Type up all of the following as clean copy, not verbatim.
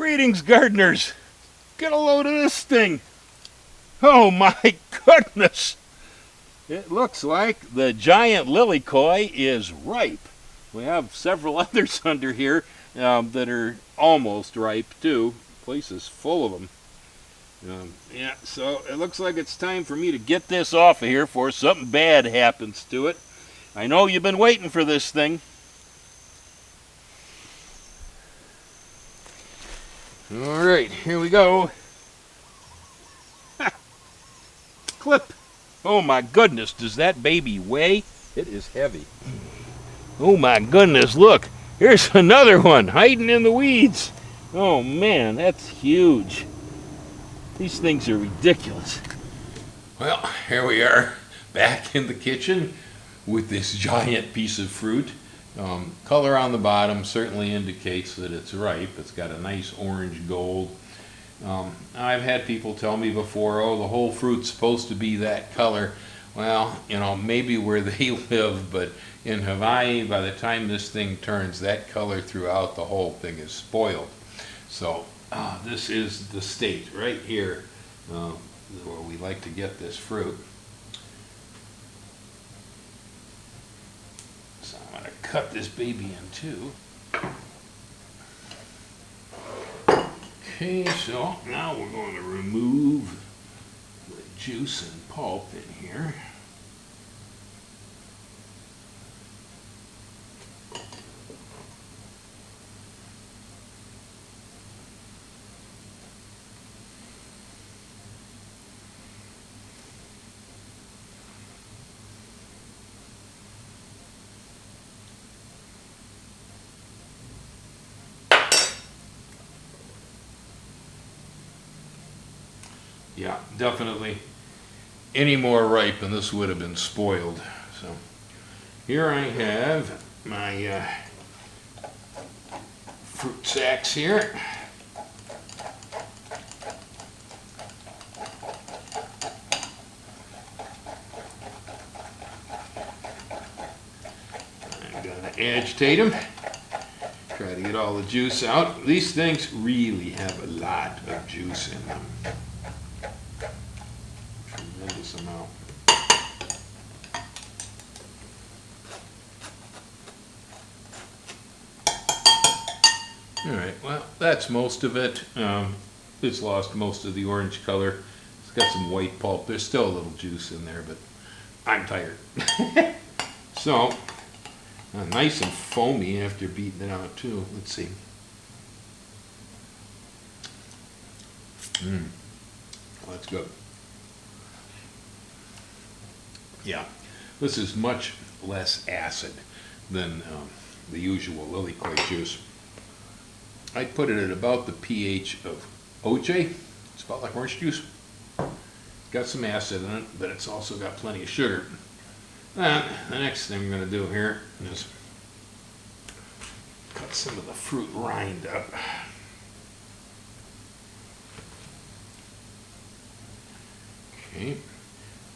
Greetings, gardeners. Get a load of this thing. Oh my goodness. It looks like the giant lilikoi is ripe. We have several others under here that are almost ripe too. The place is full of them. Yeah, so it looks like it's time for me to get this off of here before something bad happens to it. I know you've been waiting for this thing. All right, here we go. Clip. Oh my goodness, does that baby weigh? It is heavy. Oh my goodness, look. Here's another one hiding in the weeds. Oh man, that's huge. These things are ridiculous. Well, here we are back in the kitchen with this giant piece of fruit. Color on the bottom certainly indicates that it's ripe. It's got a nice orange gold. I've had people tell me before, oh, the whole fruit's supposed to be that color. Well, you know, maybe where they live, but in Hawaii, by the time this thing turns that color throughout, the whole thing is spoiled. So this is the state right here where we like to get this fruit. So I'm going to cut this baby in two. Okay, so now we're going to remove the juice and pulp in here. Yeah, definitely any more ripe and this would have been spoiled. So here I have my fruit sacks here. I'm going to agitate them, try to get all the juice out. These things really have a lot of juice in them. Tremendous amount. Alright, well, that's most of it. It's lost most of the orange color. It's got some white pulp. There's still a little juice in there, but I'm tired. So, nice and foamy after beating it out too. Let's see. Well, that's good. Yeah, this is much less acid than the usual lilikoi juice. I'd put it at about the pH of OJ. It's about like orange juice. Got some acid in it, but it's also got plenty of sugar. The next thing I'm going to do here is cut some of the fruit rind up. Okay.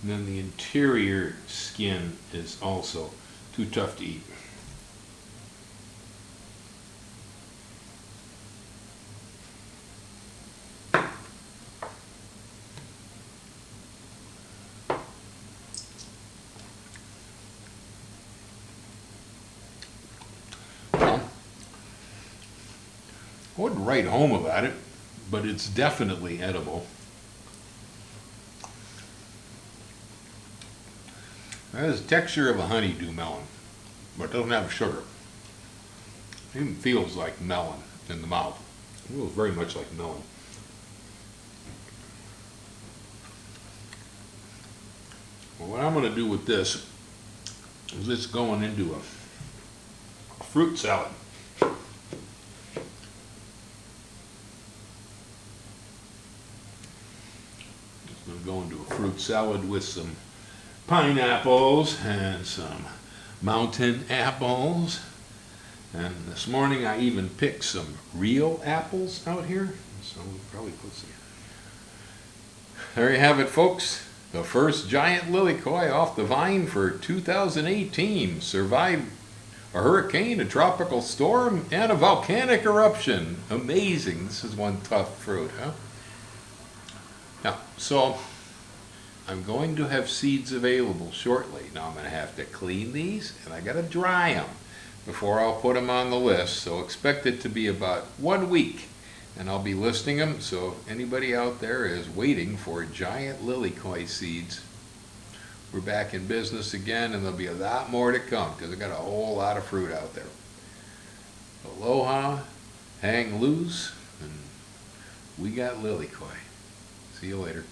And then the interior skin is also too tough to eat. Well, I wouldn't write home about it, but it's definitely edible. It has the texture of a honeydew melon, but it doesn't have sugar. It even feels like melon in the mouth. It feels very much like melon. Well, what I'm going to do with this is it's going into a fruit salad. It's going to go into a fruit salad with some pineapples and some mountain apples, and this morning I even picked some real apples out here, so we'll probably put some. There you have it, folks, the first giant lilikoi off the vine for 2018 survived A hurricane, a tropical storm, and a volcanic eruption. Amazing. This is one tough fruit, huh? Now, so I'm going to have seeds available shortly. Now I'm going to have to clean these and I got to dry them before I'll put them on the list. So expect it to be about 1 week and I'll be listing them. So if anybody out there is waiting for giant lilikoi seeds, we're back in business again and there'll be a lot more to come because I've got a whole lot of fruit out there. Aloha, hang loose, and we got lilikoi. See you later.